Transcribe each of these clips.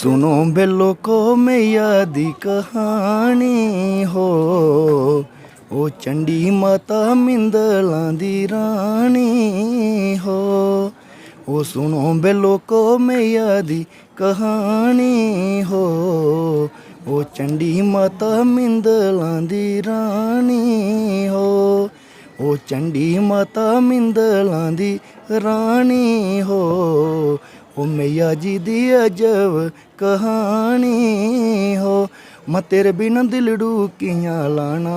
सुनो बेलो को मैया दी कहानी हो, ओ चंडी माता मिंदलां दी रानी हो। ओ सुनो बेलो को मैया दी कहानी हो, ओ चंडी माता मिंदलां दी रानी हो। ओ चंडी माता मिंदलां दी रानी हो, ओ मैया जी दी अजब कहानी हो। मैं तेरे बिना दिलड़ू कियां लाना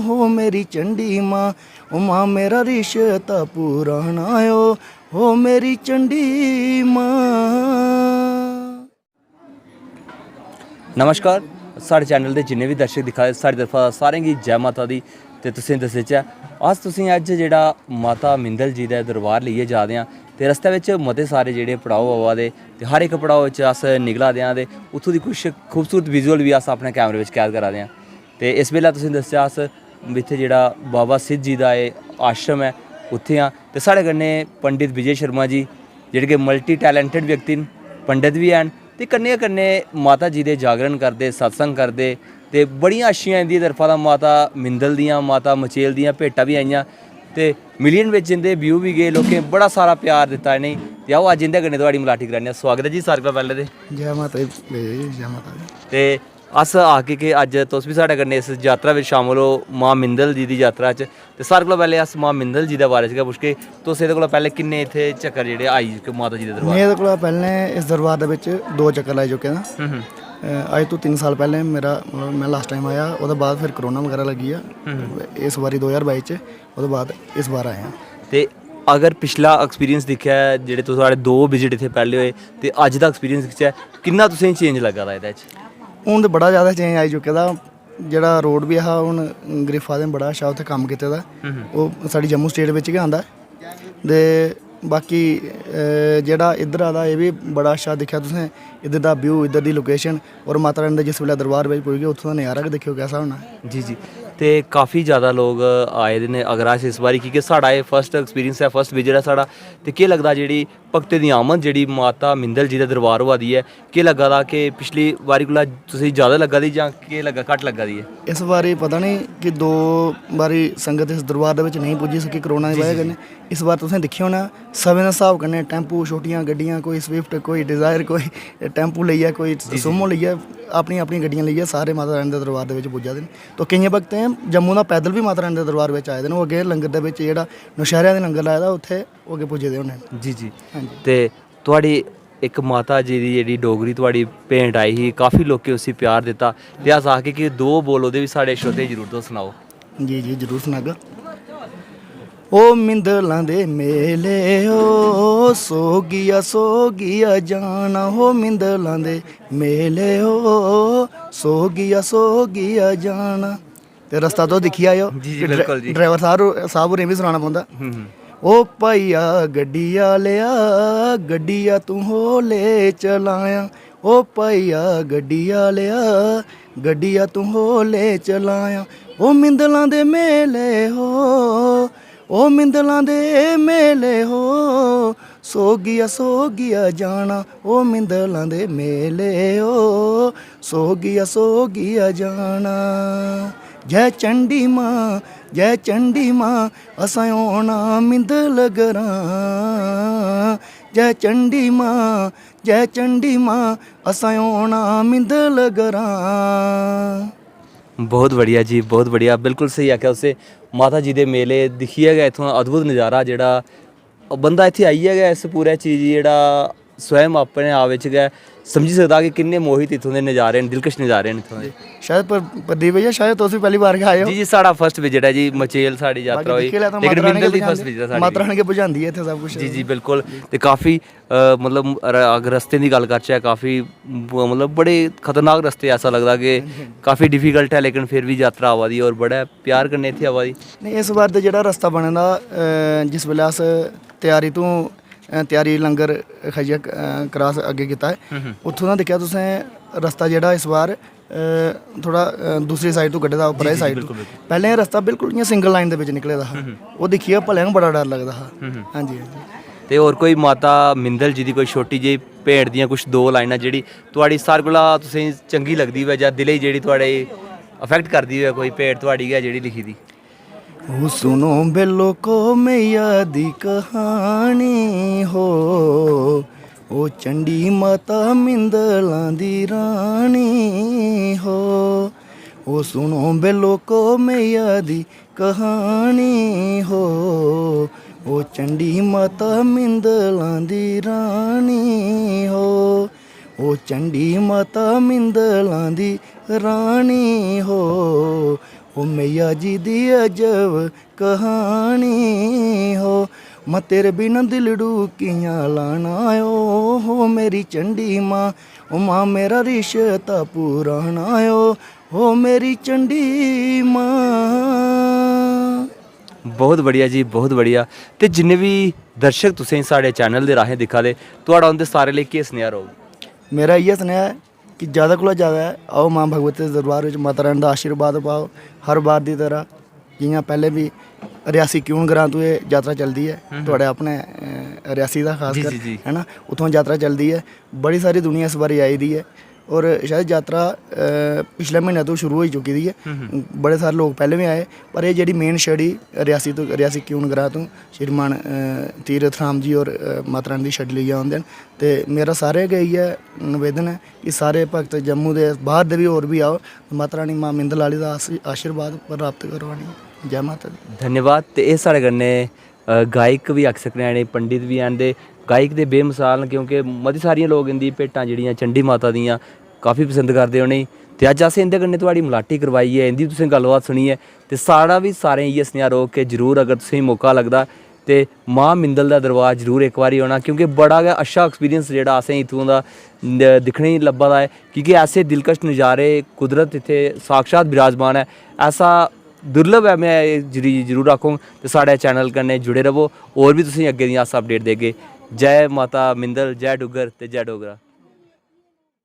हो मेरी चंडी माँ, ओ माँ मेरा रिश्ता पुराना हो मेरी चंडी माँ। नमस्कार, साढ़े चैनल के जिन्ने भी दर्शक दिखा दे साढ़ी तरफा सारें की जय माता दी। तो तुसें दस्सेआ अस तुसें अज्ज जेह्ड़ा माता मिंदल जी दे दरबार लेइयै जा दे आं ते रस्ते बिच मते सारे जेह्ड़े पड़ाव आवा दे ते हर एक पड़ाव च अस निकला दे आं ते उत्थूं दी कुछ खूबसूरत विजुअल भी अस अपने कैमरे बिच कैद करा दे आं। ते इस बेल्लै तुसें दस्सेआ अस इत्थै जेह्ड़ा बाबा सिद्ध जी दा एह् आश्रम है उत्थै आं ते साढ़े कन्नै पंडित विजय शर्मा जी जेह्ड़े कि मल्टी टैलेंटेड व्यक्ति न, पंडित भी हैन ते कन्नै कन्नै माता जी दे जागरण करदे, सत्संग करदे ते बड़ियां अच्छियां इंदी तरफा दा माता मिंदल दियां, माता मचेल दियां भेटां भी आइयां ते मिलियन बिच इंदे व्यू भी गए, लोकें बड़ा सारा प्यार दित्ता इनेंगी। ते आओ अज्ज इंदे कन्नै थुआढ़ी मलाटी कराने आं। स्वागत है जी सारें कोला पैह्लें ते जय माता दी, जय माता दी। ते अस आके कि अज्ज तुस भी साढ़े कन्नै इस यात्रा बिच शामल हो मां मिंदल जी दी यात्रा च। ते सारें कोला पैह्लें अस मां मिंदल जी दे बारे च गै पुछगे, तुस एह्दे कोला पैह्लें किन्ने इत्थै चक्कर जेह्ड़े आई चुके माता जी दे दरबार? में एह्दे कोला पैह्लें इस दरबार दे बिच 2 चक्कर लाई चुके दा। अज तो 3 साल पहले मेरा मतलब मैं लास्ट टाइम आया, उसके बाद फिर कोरोना वगैरह लगी गया। इस बारी 2022 च, उसके बाद इस बार आया। ते अगर पिछला एक्सपीरियंस दिक्खेआ जेह्ड़े तुस साढ़े 2 विजिट इत्थै पैह्ले होए ते अज्ज दा एक्सपीरियंस दिक्खेआ किन्ना तुसेंगी चेंज लग्गा दा एह्दे च? हून ते बड़ा ज़्यादा चेंज आई चुके दा। जेह्ड़ा रोड भी हा हून गरीफा दे बड़ा अच्छा उत्थै कम्म कीते दा। ओह् साढ़ी जम्मू स्टेट बिच गै आंदा ते बाकी जेह्ड़ा इद्धर दा एह् भी बड़ा अच्छा दिक्खेआ तुसें, इद्धर दा व्यू, इद्धर दी लोकेशन और माता रानी दा जिस वेल्लै दरबार बिच पुजगे उत्थूं दा नज़ारा गै दिक्खेओ कैसा होना। जी जी। ते काफ़ी ज़्यादा लोग आए दे न। अगर अस इस बारी क्योंकि साढ़ा एह् फर्स्ट एक्सपीरियंस है, फर्स्ट विजिट है साढ़ा, ते केह् लगदा जेह्ड़ी भगतें दी आमद जेह्ड़ी माता मिंदल जी दे दरबार होआ दी है, केह् लग्गा दा कि पिछली बारी कोला तुसेंगी ज़्यादा लग्गा दी जां केह् लग्गा, घट्ट लग्गा दी है? इस बारी पता नहीं कि 2 बारी संगत इस दरबार दे विच नहीं पुज्जी सकी कोरोना दी वजह कन्नै। इस बार तुसें दिक्खेआ होना सवें दे स्हाब कन्नै टैंपू, छोटियां गड्डियां, कोई स्विफ्ट, कोई डिज़ायर, कोई टैंपू लेइयै, कोई सुमो लेइयै, अपनी अपनी गड्डियां लेइयै सारे माता रानी दे दरबार दे विच पुज्जा दे न। तो केइयें भगतें जम्मू दा पैदल भी माता रानी दे दरबार बिच आए दे न। ओह् अग्गें लंगर दे बिच जेह्ड़ा नौशैह्रा दे लंगर लाए दा उत्थै ओह् अग्गें पुज्जे दे होने। जी जी। हां जी। ते थुआढ़ी इक माता जी दी जेह्ड़ी डोगरी थुआढ़ी भेंट आई ही, काफ़ी लोकें उसी प्यार दित्ता ते अस आखगे कि 2 बोल ओह्दे बी साढ़े श्रोते जरूर तुस सनाओ। जी जी जरूर सनागा। ओ मिंदलां दे मेले ओ सोगिया जाना, हो मिंदलां दे मेले ओ सोगिया जाना। ते रस्ता तो दिक्खी आयो। जी जी बिल्कुल जी। ड्राइवर साहब होरें भी सनाना पौंदा। ओ भाईया गड्डिया तू होले चलाया, ओ भाईया गड्डिया तू होले चलाया। ओ मिंदलां दे मेले हो, ओ मिंदलां दे मेले हो सोगिया जाना, ओ मिंदलां दे मेले हो सोगिया जाना। जय चंडी माँ असां औना मिंदल ग्रां, जय चंडी माँ असां औना मिंदल ग्रां। बहुत बढ़िया जी, बहुत बढ़िया। बिल्कुल स्हेई आखेआ तुसें। माता जी दे मेले दिक्खियै गै इत्थुआं अद्भुत नज़ारा जेह्ड़ा बंदा इत्थै आइयै गै इस पूरे चीज़ जेह्ड़ा स्वयं अपने आप बिच गै समझी सकदा कि किन्ने मोहित इत्थूं दे नज़ारे न, दिलकश नज़ारे न इत्थूं दे। शायद प्रदीप भैया शायद तुस भी पहली बार गै आए हो। जी जी, साढ़ा फर्स्ट विजिट है जी। मचेल साढ़ी यात्रा हुई, लेकिन मिंदल दी फर्स्ट विजिट है साढ़ी। माता रानी के पुजांदी है इत्थै सब कुछ। जी जी बिल्कुल। ते काफ़ी मतलब अगर रस्ते दी गल्ल करचै काफ़ी मतलब बड़े खतरनाक रस्ते, ऐसा लगदा कि काफ़ी डिफिकल्ट है, लेकिन फिर भी यात्रा आवा दी और बड़े प्यार कन्नै इत्थै आवा दी। नहीं इस बार ते जेह्ड़ा रस्ता बने दा, जिस बेल्लै अस त्यारी लंगर खाइयै क्रॉस अग्गें कीता है, उत्थूं दा दिक्खेआ तुसें रस्ता जेह्ड़ा इस बार थोड़ा दूसरी साइड तो कड्ढे दा, उप्परा साइड तो। पैह्लें रस्ता बिल्कुल इ'यां सिंगल लाइन दे बिच निकले दा हा। ओह् दिक्खियै भलेआं बड़ा डर लगदा हा। हां जी हां जी। ਤੇ ਹੋਰ ਕੋਈ ਮਾਤਾ ਮਿੰਦਲ ਜੀ ਦੀ ਕੋਈ ਛੋਟੀ ਜਿਹੀ ਭੇਡ ਦੀਆਂ ਕੁਝ ਦੋ ਲਾਈਨਾਂ ਜਿਹੜੀ ਤੁਹਾਡੀ ਸਾਰਿਆਂ ਕੋਲ ਤੁਸੀਂ ਚੰਗੀ ਲੱਗਦੀ ਹੋਵੇ ਜਾਂ ਦਿਲੇ ਜਿਹੜੀ ਤੁਹਾਡੇ ਅਫੈਕਟ ਕਰਦੀ ਹੋਵੇ, ਕੋਈ ਭੇਡ ਤੁਹਾਡੀ ਹੈ ਜਿਹੜੀ ਲਿਖੀ ਦੀ? ਉਹ ਸੁਣੋ ਬੇ ਲੋਕੋ ਮਈਆ ਦੀ ਕਹਾਣੀ ਹੋ, ਉਹ ਚੰਡੀ ਮਾਤਾ ਮਿੰਦਲਾਂ ਦੀ ਰਾਣੀ ਹੋ। ਉਹ ਸੁਣੋ ਬੇ ਲੋਕੋ ਮਈਆ ਦੀ ਕਹਾਣੀ ਹੋ, ਉਹ ਚੰਡੀ ਮਾਤਾ ਮਿੰਦਲਾਂ ਦੀ ਰਾਣੀ ਹੋ। ਉਹ ਚੰਡੀ ਮਾਤਾ ਮਿੰਦਲਾਂ ਦੀ ਰਾਣੀ ਹੋ, ਉਹ ਮਈਆ ਜੀ ਦੀ ਅਜਬ ਕਹਾਣੀ ਹੋ। ਮੈਂ ਤੇਰੇ ਬਿਨਾਂ ਦਿਲ ਡੂਕੀਆਂ ਲਾਣਾ ਓ ਹੋ ਮੇਰੀ ਚੰਡੀ ਮਾਂ, ਉਹ ਮਾਂ ਮੇਰਾ ਰਿਸ਼ਤਾ ਪੁਰਾਣਾ ਓ ਮੇਰੀ ਚੰਡੀ ਮਾਂ। ਬਹੁਤ ਬੜੀਆ ਜੀ, ਬਹੁਤ ਬੜੀਆ। ਤੇ ਜਿੰਨੇ ਵੀ ਦਰਸ਼ਕ ਤੁਸੀਂ ਸਾਡੇ ਚੈਨਲ ਦੇ ਰਾਹੀਂ ਦਿਖਾ ਦੇ, ਤੁਹਾਡਾ ਉਹਦੇ ਸਾਰੇ ਲਈ ਕੀ ਸੁਨੇਹਾ ਰਹੂ? ਮੇਰਾ ਇਹ ਸੁਨੇਹਾ ਹੈ ਕਿ ਜ਼ਿਆਦਾ ਕੋਲੋਂ ਜ਼ਿਆਦਾ ਆਓ ਮਾਂ ਭਗਵਤੀ ਦੇ ਦਰਬਾਰ ਵਿੱਚ ਮਾਤਾ ਰਾਣੀ ਦਾ ਆਸ਼ੀਰਵਾਦ ਪਾਓ। ਹਰ ਵਾਰ ਦੀ ਤਰ੍ਹਾਂ ਜਿਵੇਂ ਪਹਿਲੇ ਵੀ ਰਿਆਸੀ ਕਿਉਂ ਗਰਾਂ ਤੋਂ ਇਹ ਯਾਤਰਾ ਚੱਲਦੀ ਹੈ, ਤੁਹਾਡੇ ਆਪਣੇ ਰਿਆਸੀ ਦਾ ਖਾਸ ਕਰ ਹੈ ਨਾ, ਉੱਥੋਂ ਯਾਤਰਾ ਚੱਲਦੀ ਹੈ। ਬੜੀ ਸਾਰੀ ਦੁਨੀਆ ਇਸ ਵਾਰੀ ਆਈ ਦੀ ਹੈ ਔਰ ਸ਼ਾਇਦ ਯਾਤਰਾ ਪਿਛਲੇ ਮਹੀਨੇ ਤੋਂ ਸ਼ੁਰੂ ਹੋ ਚੁੱਕੀ ਦੀ ਹੈ। ਬੜੇ ਸਾਰੇ ਲੋਕ ਪਹਿਲੇ ਵੀ ਆਏ, ਪਰ ਇਹ ਜਿਹੜੀ ਮੇਨ ਛੜੀ ਰਿਆਸੀ ਤੋਂ, ਰਿਆਸੀ ਕਿਉਂ ਗਰਾਂ ਤੋਂ ਸ਼੍ਰੀਮਾਨ ਤੀਰਥ ਰਾਮ ਜੀ ਔਰ ਮਾਤਾ ਰਾਣੀ ਦੀ ਛੜੀ ਲਈ ਆਉਂਦੇ ਹਨ। ਤੇ ਮੇਰਾ ਸਾਰੇ ਅੱਗੇ ਇਹੀ ਹੈ ਨਿਵੇਦਨ ਹੈ ਕਿ ਸਾਰੇ ਭਗਤ ਜੰਮੂ ਦੇ ਬਾਹਰ ਦੇ ਵੀ ਹੋਰ ਵੀ ਆਓ, ਮਾਤਾ ਰਾਣੀ ਮਾਂ ਮਿੰਦਲ ਵਾਲੀ ਦਾ ਆਸ਼ੀਰਵਾਦ ਪ੍ਰਾਪਤ ਕਰਵਾਣੀ। ਜੈ ਮਾਤਾ ਦੀ। ਧੰਨਵਾਦ। ਤੇ ਇਹ ਸਾਡੇ ਕन्ने ਗਾਇਕ ਵੀ ਆਖ ਸਕਨੇ ਨੇ, ਪੰਡਿਤ ਵੀ ਆਂਦੇ ਗਾਇਕ ਦੇ ਬੇਮਿਸਾਲ, ਕਿਉਂਕਿ ਮਤੀ ਸਾਰੀਆਂ ਲੋਕ ਇੰਦੀ ਭੇਟਾਂ ਜਿਹੜੀਆਂ ਚੰਡੀ ਮਾਤਾ ਦੀਆਂ ਕਾਫੀ ਪਸੰਦ ਕਰਦੇ ਹੋਣੇ। ਤੇ ਅੱਜ ਅਸੀਂ ਇਹਦੇ ਕन्ने ਤੁਹਾਡੀ ਮਲਾਟੀ ਕਰਵਾਈ ਹੈ, ਇਹਦੀ ਤੁਸੀਂ ਗੱਲਬਾਤ ਸੁਣੀ ਹੈ। ਤੇ ਸਾਡਾ ਵੀ ਸਾਰੇ ਇਹ ਸੁਨੇਹਾ ਰੋਕ ਕੇ ਜ਼ਰੂਰ ਅਗਰ ਤੁਸੀਂ ਮੌਕਾ ਲੱਗਦਾ ਤੇ ਮਾਂ ਮਿੰਦਲ ਦਾ ਦਰਬਾਰ ਜ਼ਰੂਰ ਇੱਕ ਵਾਰੀ ਆਉਣਾ, ਕਿਉਂਕਿ ਬੜਾ ਗਾ ਅੱਛਾ ਐਕਸਪੀਰੀਅੰਸ ਜਿਹੜਾ ਅसें इत्थों ਦਾ दिक्खने गी लब्भा दा है, क्योंकि ऐसे दिलकश नज़ारे कुदरत इत्थे साक्षात विराजमान है। ऐसा दुर्लभ है, मैं जरूर आखूँ। तो साढ़े चैनल कन्नै जुड़े रवो, और भी तुसीं अग्गे दियां अस अपडेट देगे। जय माता मिंदल, जय डुग्गर ते जय डोगरा।